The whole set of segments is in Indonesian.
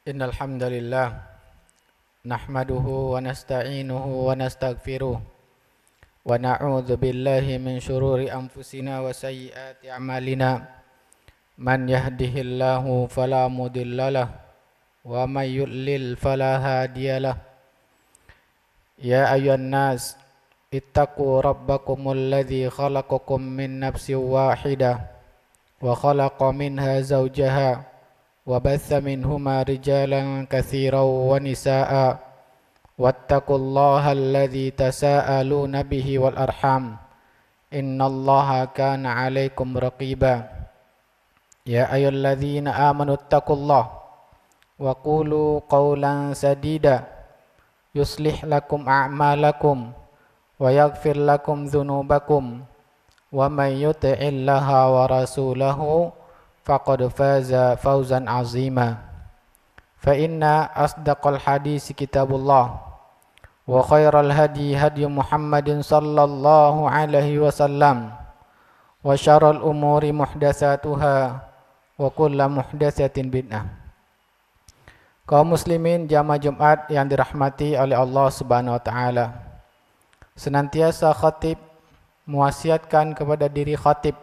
Innal hamdalillah nahmaduhu wa nasta'inuhu wa nastaghfiruh wa na'udzu billahi min shururi anfusina wa sayyiati a'malina man yahdihillahu fala mudhillalah wa may yudlil fala hadiyalah ya ayyuhan nas ittaqu rabbakumul ladzi khalaqakum min nafsin wahidah wa khalaqa minha zawjaha وبث منهما رجالا كثيرا ونساء واتقوا الله الذي تساءلون به والأرحام إن الله كان عليكم رقيبا يا أيها الذين آمنوا اتقوا الله وقولوا قولا سديدا يصلح لكم أعمالكم ويغفر لكم ذنوبكم ومن يطع الله ورسوله فقد فاز فوزا عظيما فإن أصدق الحديث كتاب الله وخير الهدي هدي محمد صلى الله عليه وسلم وشر الأمور محدثاتها وكل محدثة بدعة. Kaum muslimin jamaah Jumat yang dirahmati oleh Allah Subhanahu wa taala. Senantiasa khatib mewasiatkan kepada diri khatib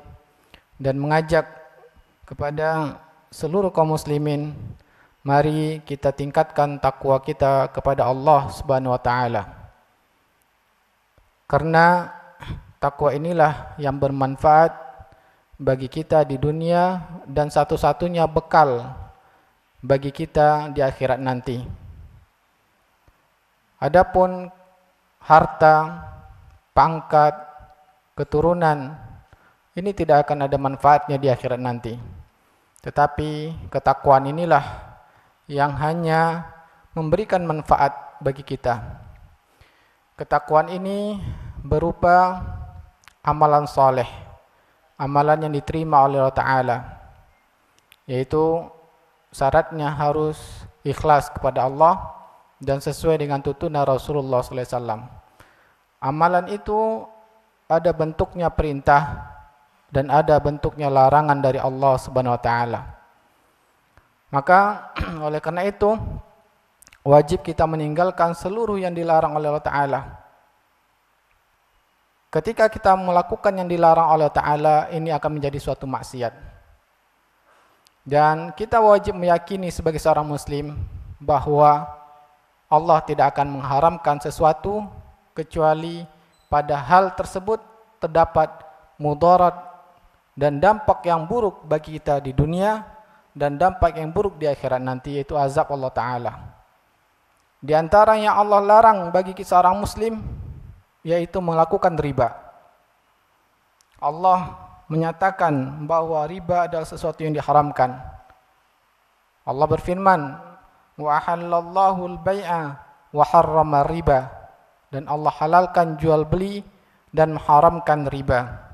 dan mengajak kepada seluruh kaum muslimin, mari kita tingkatkan takwa kita kepada Allah Subhanahu wa taala. Karena takwa inilah yang bermanfaat bagi kita di dunia dan satu-satunya bekal bagi kita di akhirat nanti. Adapun harta, pangkat, keturunan ini tidak akan ada manfaatnya di akhirat nanti. Tetapi ketakwaan inilah yang hanya memberikan manfaat bagi kita. Ketakwaan ini berupa amalan soleh, amalan yang diterima oleh Allah Ta'ala, yaitu syaratnya harus ikhlas kepada Allah dan sesuai dengan tuntunan Rasulullah SAW. Amalan itu ada bentuknya perintah dan ada bentuknya larangan dari Allah Subhanahu wa taala. Maka oleh karena itu wajib kita meninggalkan seluruh yang dilarang oleh Allah Taala. Ketika kita melakukan yang dilarang oleh Allah Taala, ini akan menjadi suatu maksiat. Dan kita wajib meyakini sebagai seorang muslim bahwa Allah tidak akan mengharamkan sesuatu kecuali pada hal tersebut terdapat mudarat dan dampak yang buruk bagi kita di dunia dan dampak yang buruk di akhirat nanti, yaitu azab Allah Ta'ala. Di antara yang Allah larang bagi seorang muslim yaitu melakukan riba. Allah menyatakan bahwa riba adalah sesuatu yang diharamkan. Allah berfirman, wa ahallallahu al-bai'a wa harrama riba, dan Allah halalkan jual beli dan mengharamkan riba.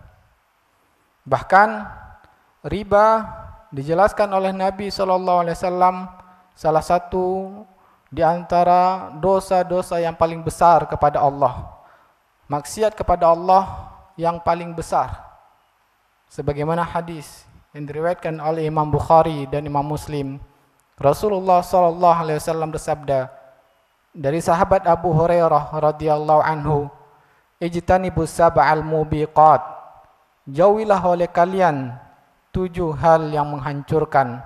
Bahkan riba dijelaskan oleh Nabi SAW salah satu di antara dosa-dosa yang paling besar kepada Allah. Maksiat kepada Allah yang paling besar. Sebagaimana hadis yang diriwayatkan oleh Imam Bukhari dan Imam Muslim, Rasulullah SAW bersabda dari sahabat Abu Hurairah radhiyallahu anhu, ijtanibus sab'al mubiqat, jauhilah oleh kalian 7 hal yang menghancurkan,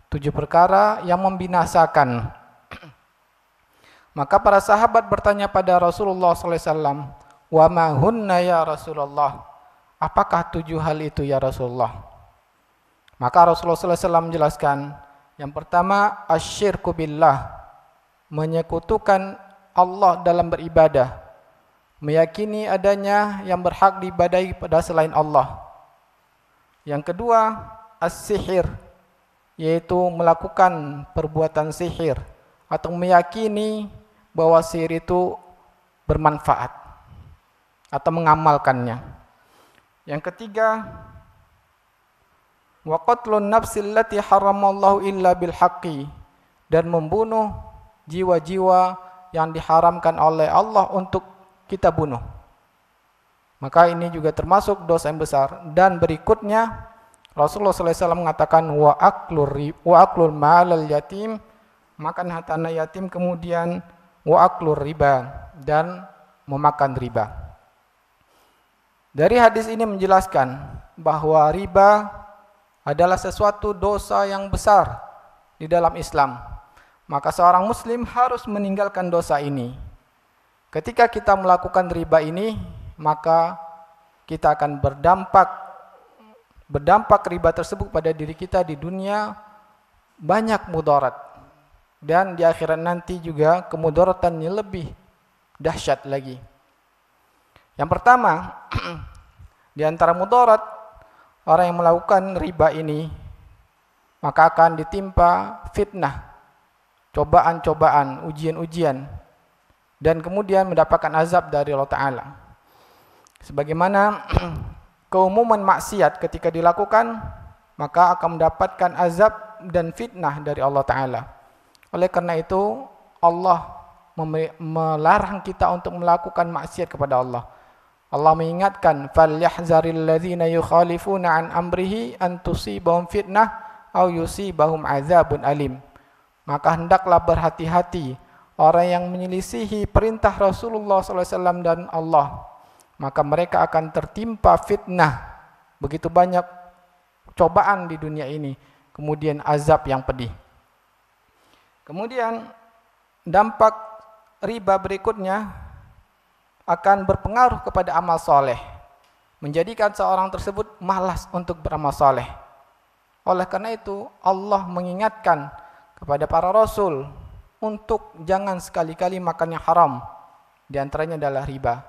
7 perkara yang membinasakan. Maka para sahabat bertanya pada Rasulullah SAW, wa ma hunna ya Rasulullah, apakah 7 hal itu ya Rasulullah? Maka Rasulullah SAW menjelaskan, yang pertama asyirku billah, menyekutukan Allah dalam beribadah, meyakini adanya yang berhak diibadahi pada selain Allah. Yang kedua, as-sihir, yaitu melakukan perbuatan sihir atau meyakini bahwa sihir itu bermanfaat atau mengamalkannya. Yang ketiga, wa qatlun nafsil lati haramallahu illa bil haqqi, dan membunuh jiwa-jiwa yang diharamkan oleh Allah untuk kita bunuh. Maka ini juga termasuk dosa yang besar. Dan berikutnya Rasulullah SAW mengatakan wa aklul malal yatim makan harta anak yatim, kemudian wa aklur riba, dan memakan riba. Dari hadis ini menjelaskan bahwa riba adalah sesuatu dosa yang besar di dalam Islam. Maka seorang muslim harus meninggalkan dosa ini. Ketika kita melakukan riba ini, maka kita akan berdampak riba tersebut pada diri kita di dunia banyak mudarat, dan di akhirat nanti juga kemudaratannya lebih dahsyat lagi. Yang pertama, di antara mudarat orang yang melakukan riba ini, maka akan ditimpa fitnah, cobaan-cobaan, ujian-ujian, dan kemudian mendapatkan azab dari Allah Ta'ala. Sebagaimana keumuman maksiat ketika dilakukan, maka akan mendapatkan azab dan fitnah dari Allah Ta'ala. Oleh karena itu, Allah melarang kita untuk melakukan maksiat kepada Allah. Allah mengingatkan, فَلْيَحْذَرِ الَّذِينَ يُخَالِفُونَ عَنْ أَمْرِهِ أَنْ تُصِيبَهُمْ فِتْنَةٌ أَوْ يُصِيبَهُمْ عَذَابٌ أَلِيمٌ. Maka hendaklah berhati-hati orang yang menyelisihi perintah Rasulullah SAW dan Allah, maka mereka akan tertimpa fitnah, begitu banyak cobaan di dunia ini, kemudian azab yang pedih. Kemudian dampak riba berikutnya akan berpengaruh kepada amal soleh, menjadikan seorang tersebut malas untuk beramal soleh. Oleh karena itu Allah mengingatkan kepada para rasul untuk jangan sekali-kali makan yang haram, di antaranya adalah riba.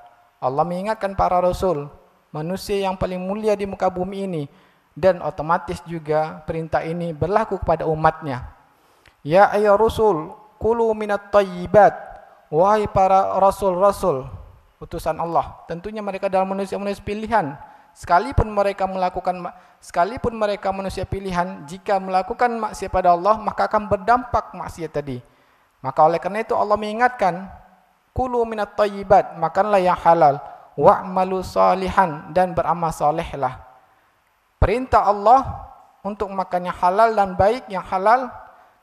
Allah mengingatkan para rasul, manusia yang paling mulia di muka bumi ini, dan otomatis juga perintah ini berlaku kepada umatnya. Ya ayyuhar rusul, kulu minat thayyibat. Wahai para rasul-rasul, utusan Allah. Tentunya mereka adalah manusia-manusia pilihan. Sekalipun mereka manusia pilihan, jika melakukan maksiat pada Allah, maka akan berdampak maksiat tadi. Maka oleh karena itu Allah mengingatkan, kulu minat thayyibat, makanlah yang halal, wa'malu salihan, dan beramal salehlah. Perintah Allah untuk makan yang halal dan baik, yang halal,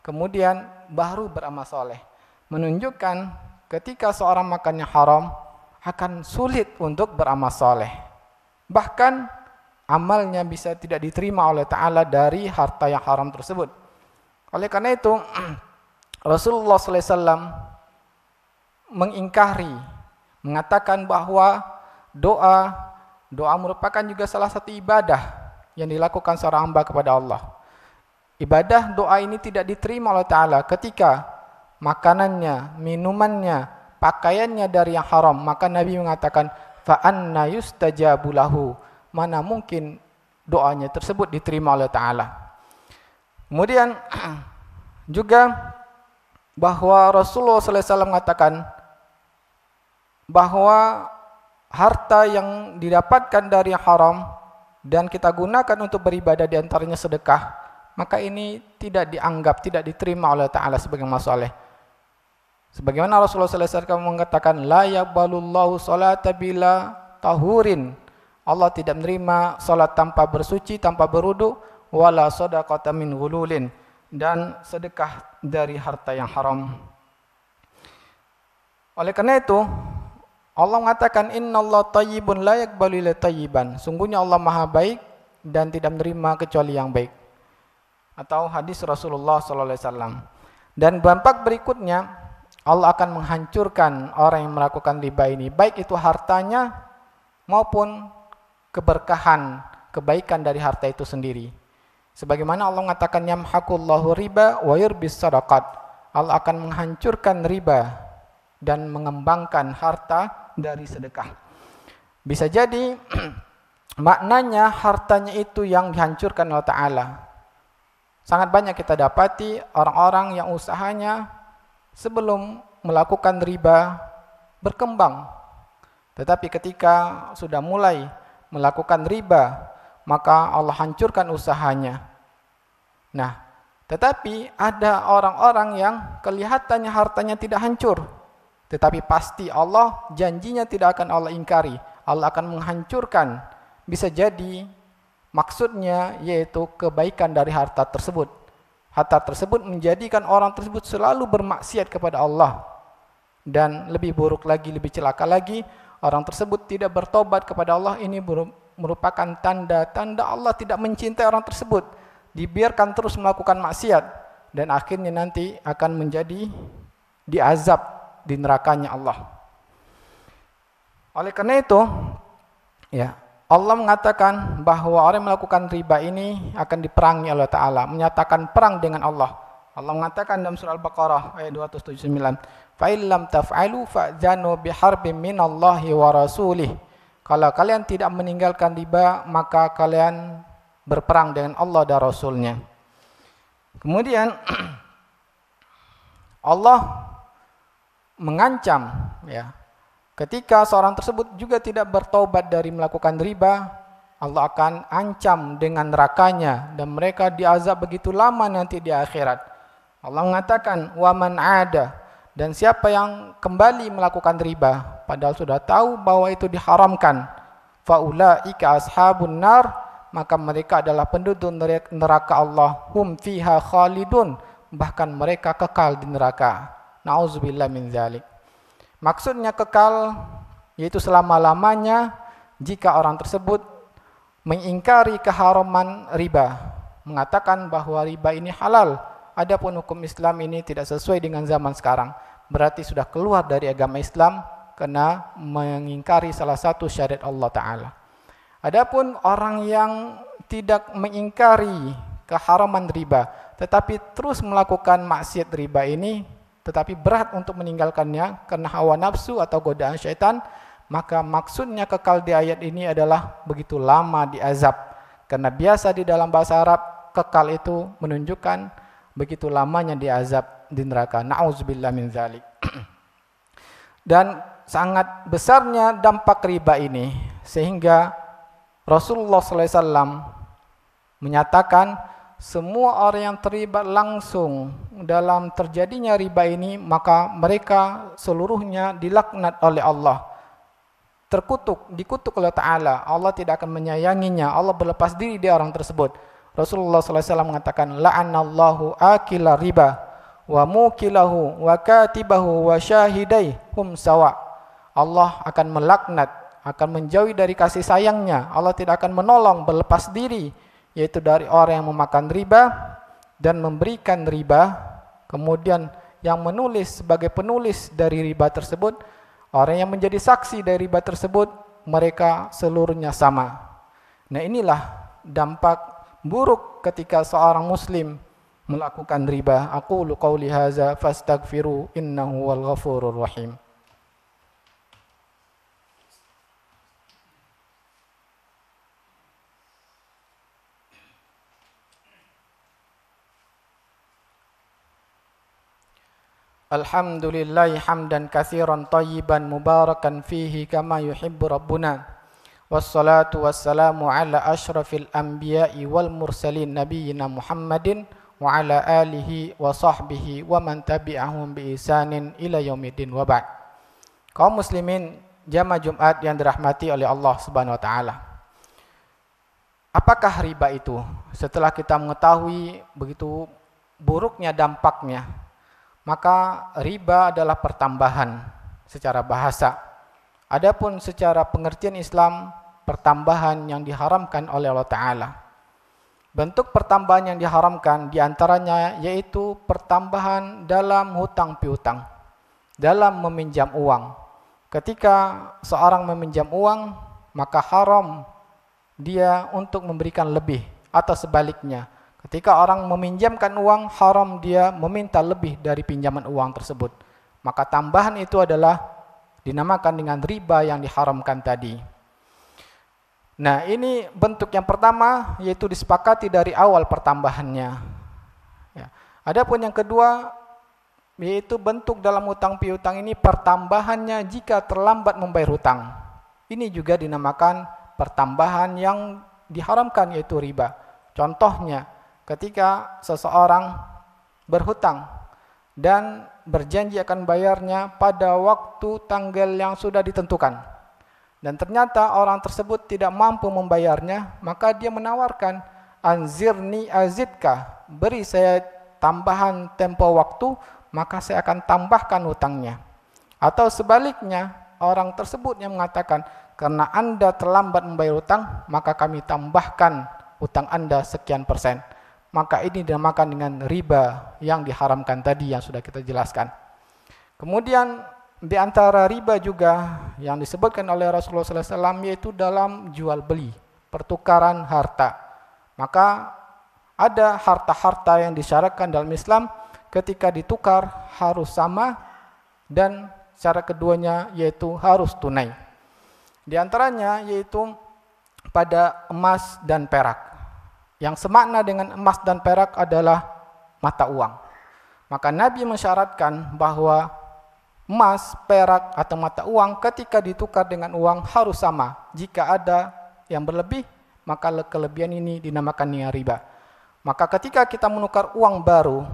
kemudian baru beramal saleh. Menunjukkan ketika seorang makan yang haram, akan sulit untuk beramal saleh. Bahkan amalnya bisa tidak diterima oleh Ta'ala dari harta yang haram tersebut. Oleh karena itu Rasulullah SAW mengingkari, mengatakan bahwa doa merupakan juga salah satu ibadah yang dilakukan seorang hamba kepada Allah. Ibadah doa ini tidak diterima oleh Ta'ala ketika makanannya, minumannya, pakaiannya dari yang haram. Maka Nabi mengatakan, فَأَنَّ يُسْتَجَابُ لَهُ, mana mungkin doanya tersebut diterima oleh Ta'ala. Kemudian juga bahwa Rasulullah SAW mengatakan bahwa harta yang didapatkan dari yang haram dan kita gunakan untuk beribadah, di antaranya sedekah, maka ini tidak dianggap, tidak diterima oleh Ta'ala sebagai amal saleh. Sebagaimana Rasulullah SAW mengatakan, la yaqbalullahu salata bila tahurin, Allah tidak menerima salat tanpa bersuci, tanpa berwudu, wala shadaqata min ghululin, dan sedekah dari harta yang haram. Oleh karena itu Allah mengatakan, innallaha thayyibun la yaqbalu illa thayyiban, sungguhnya Allah Maha baik dan tidak menerima kecuali yang baik. Atau hadis Rasulullah SAW. Dan dampak berikutnya, Allah akan menghancurkan orang yang melakukan riba ini, baik itu hartanya maupun keberkahan, kebaikan dari harta itu sendiri. Sebagaimana Allah mengatakan, yamhaqullahu riba wa yurbis shadaqat, Allah akan menghancurkan riba dan mengembangkan harta dari sedekah. Bisa jadi maknanya hartanya itu yang dihancurkan oleh Ta'ala. Sangat banyak kita dapati orang-orang yang usahanya sebelum melakukan riba berkembang, tetapi ketika sudah mulai melakukan riba, maka Allah hancurkan usahanya. Nah, tetapi ada orang-orang yang kelihatannya hartanya tidak hancur, tetapi pasti Allah janjinya tidak akan Allah ingkari, Allah akan menghancurkan. Bisa jadi maksudnya yaitu kebaikan dari harta tersebut. Harta tersebut menjadikan orang tersebut selalu bermaksiat kepada Allah. Dan lebih buruk lagi, lebih celaka lagi, orang tersebut tidak bertobat kepada Allah. Ini merupakan tanda-tanda Allah tidak mencintai orang tersebut. Dibiarkan terus melakukan maksiat dan akhirnya nanti akan menjadi diazab di nerakanya Allah. Oleh karena itu, ya, Allah mengatakan bahwa orang yang melakukan riba ini akan diperangi oleh Ta'ala, menyatakan perang dengan Allah. Allah mengatakan dalam surah Al-Baqarah ayat 279, "Fa illam taf'alu fa'zanu biharbin minallahi wa rasulih." Kalau kalian tidak meninggalkan riba, maka kalian berperang dengan Allah dan Rasulnya. Kemudian Allah mengancam, ya, ketika seorang tersebut juga tidak bertaubat dari melakukan riba, Allah akan ancam dengan nerakanya dan mereka diazab begitu lama nanti di akhirat. Allah mengatakan, "Wa man 'ada," dan siapa yang kembali melakukan riba padahal sudah tahu bahwa itu diharamkan, fa ulaika ashabun nar, maka mereka adalah penduduk neraka Allah, hum fiha khalidun, bahkan mereka kekal di neraka. Nauzubillah min dzalik. Maksudnya kekal yaitu selama-lamanya jika orang tersebut mengingkari keharaman riba, mengatakan bahwa riba ini halal. Adapun hukum Islam ini tidak sesuai dengan zaman sekarang, berarti sudah keluar dari agama Islam karena mengingkari salah satu syariat Allah Ta'ala. Adapun orang yang tidak mengingkari keharaman riba, tetapi terus melakukan maksiat riba ini, tetapi berat untuk meninggalkannya karena hawa nafsu atau godaan syaitan, maka maksudnya kekal di ayat ini adalah begitu lama diazab. Karena biasa di dalam bahasa Arab, kekal itu menunjukkan begitu lamanya diazab di neraka. Na'udzubillah min dzalik. Dan sangat besarnya dampak riba ini, sehingga Rasulullah SAW menyatakan semua orang yang terlibat langsung dalam terjadinya riba ini, maka mereka seluruhnya dilaknat oleh Allah. Dikutuk oleh Ta'ala. Allah tidak akan menyayanginya. Allah berlepas diri dari orang tersebut. Rasulullah SAW mengatakan, "La'anallahu akila riba wa mukilahu wa katibahu wa syahidai hum sawa." Allah akan melaknat, akan menjauhi dari kasih sayangnya. Allah tidak akan menolong, berlepas diri, yaitu dari orang yang memakan riba dan memberikan riba. Kemudian yang menulis sebagai penulis dari riba tersebut, orang yang menjadi saksi dari riba tersebut, mereka seluruhnya sama. Nah, inilah dampak buruk ketika seorang muslim melakukan riba. Aqulu qauli hadza fastaghfiru innahu wal ghafurur rahim. Alhamdulillahi hamdan katsiran tayyiban mubarakan fihi kama yuhibbu rabbuna. Wassalatu wassalamu ala asyrafil anbiya'i wal mursalin nabiyyina Muhammadin wa ala alihi wa sahbihi wa man tabi'ahum bi ihsanin ila yaumiddin wa ba'd. Kaum muslimin jamaah Jumat yang dirahmati oleh Allah Subhanahu wa taala. Apakah riba itu? Setelah kita mengetahui begitu buruknya dampaknya, maka riba adalah pertambahan secara bahasa. Adapun secara pengertian Islam, pertambahan yang diharamkan oleh Allah Ta'ala. Bentuk pertambahan yang diharamkan diantaranya yaitu pertambahan dalam hutang piutang, dalam meminjam uang. Ketika seorang meminjam uang, maka haram dia untuk memberikan lebih, atau sebaliknya. Ketika orang meminjamkan uang, haram dia meminta lebih dari pinjaman uang tersebut. Maka tambahan itu adalah dinamakan dengan riba yang diharamkan tadi. Nah, ini bentuk yang pertama, yaitu disepakati dari awal pertambahannya. Ya. Adapun yang kedua, yaitu bentuk dalam hutang piutang ini pertambahannya jika terlambat membayar hutang. Ini juga dinamakan pertambahan yang diharamkan, yaitu riba. Contohnya, ketika seseorang berhutang dan berjanji akan bayarnya pada waktu tanggal yang sudah ditentukan, dan ternyata orang tersebut tidak mampu membayarnya, maka dia menawarkan, "Anzirni azidka," beri saya tambahan tempo waktu, maka saya akan tambahkan hutangnya. Atau sebaliknya, orang tersebut yang mengatakan, karena Anda terlambat membayar hutang, maka kami tambahkan hutang Anda sekian persen. Maka ini dinamakan dengan riba yang diharamkan tadi yang sudah kita jelaskan. Kemudian di antara riba juga yang disebutkan oleh Rasulullah SAW yaitu dalam jual beli, pertukaran harta. Maka ada harta-harta yang disyaratkan dalam Islam ketika ditukar harus sama, dan syarat keduanya yaitu harus tunai. Di antaranya yaitu pada emas dan perak. Yang semakna dengan emas dan perak adalah mata uang. Maka Nabi mensyaratkan bahwa emas, perak, atau mata uang ketika ditukar dengan uang harus sama. Jika ada yang berlebih, maka kelebihan ini dinamakan riba. Maka ketika kita menukar uang baru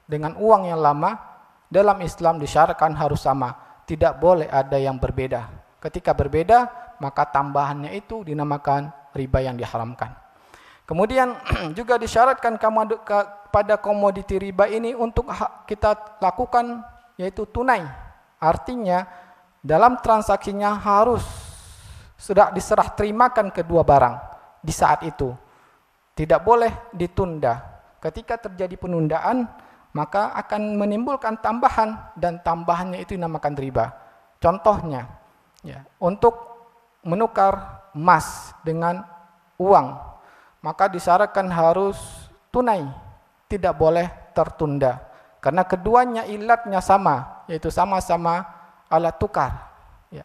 dengan uang yang lama, dalam Islam disyaratkan harus sama. Tidak boleh ada yang berbeda. Ketika berbeda, maka tambahannya itu dinamakan riba yang diharamkan. Kemudian juga disyaratkan pada komoditi riba ini untuk kita lakukan yaitu tunai. Artinya dalam transaksinya harus sudah diserah terimakan kedua barang di saat itu. Tidak boleh ditunda. Ketika terjadi penundaan, maka akan menimbulkan tambahan, dan tambahannya itu dinamakan riba. Contohnya, ya, untuk menukar emas dengan uang, maka disyaratkan harus tunai, tidak boleh tertunda. Karena keduanya ilatnya sama, yaitu sama-sama alat tukar. Ya.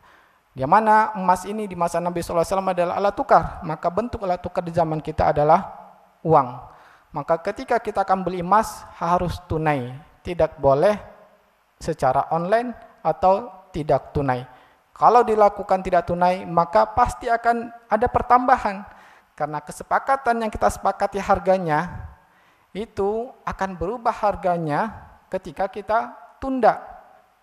Di mana emas ini di masa Nabi SAW adalah alat tukar, maka bentuk alat tukar di zaman kita adalah uang. Maka ketika kita akan beli emas harus tunai, tidak boleh secara online atau tidak tunai. Kalau dilakukan tidak tunai, maka pasti akan ada pertambahan. Karena kesepakatan yang kita sepakati harganya, itu akan berubah harganya ketika kita tunda.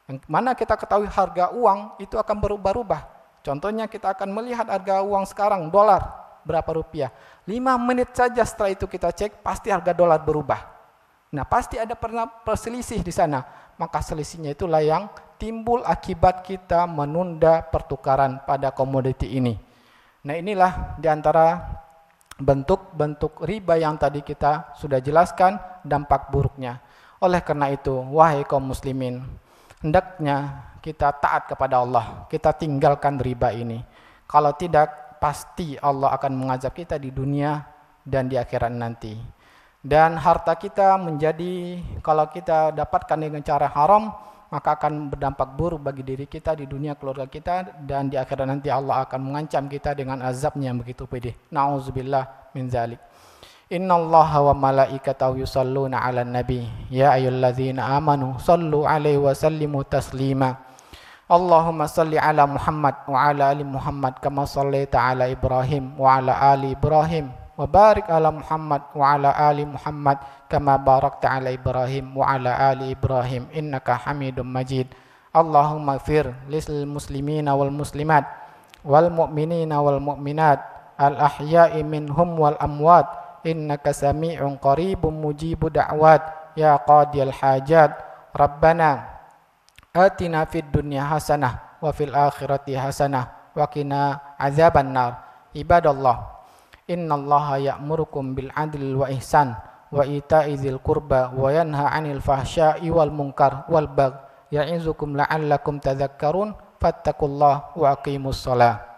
Yang mana kita ketahui harga uang itu akan berubah-ubah. Contohnya kita akan melihat harga uang sekarang, dolar, berapa rupiah. 5 menit saja setelah itu kita cek, pasti harga dolar berubah. Nah, pasti ada perselisih di sana. Maka selisihnya itulah yang timbul akibat kita menunda pertukaran pada komoditi ini. Nah, inilah diantara bentuk-bentuk riba yang tadi kita sudah jelaskan dampak buruknya. Oleh karena itu, wahai kaum muslimin, hendaknya kita taat kepada Allah, kita tinggalkan riba ini. Kalau tidak, pasti Allah akan mengazab kita di dunia dan di akhirat nanti. Dan harta kita menjadi, kalau kita dapatkan dengan cara haram, maka akan berdampak buruk bagi diri kita di dunia, keluarga kita, dan di akhirat nanti Allah akan mengancam kita dengan azabnya yang begitu pedih. Na'udzubillah min zalik. Innallaha wa malaikatahu yusalluna 'alan nabi ya ayyuhalladzina amanu sallu 'alaihi wa sallimu taslima. Allahumma salli 'ala Muhammad wa 'ala ali Muhammad kama shallaita 'ala Ibrahim wa 'ala ali Ibrahim wa barik 'ala Muhammad wa 'ala ali Muhammad kama barakta 'ala Ibrahim wa 'ala ali Ibrahim innaka Hamidum Majid. Allahumma ighfir lil muslimina wal muslimat wal mu'minina wal mu'minat al ahya'i minhum wal amwat innaka sami'un qaribun mujibu da'wat ya qadiyal hajat. Rabbana atina fid dunya hasanah wa fil akhirati hasanah wa qina azaban nar. Ibadallah, innallaha ya'murukum bil adli wa ihsan wa ita'i dzil qurba wa yanha 'anil fahsya'i wal munkar wal baghi ya'izukum la'allakum tadhakkarun fattaqullaha wa aqimus shalah.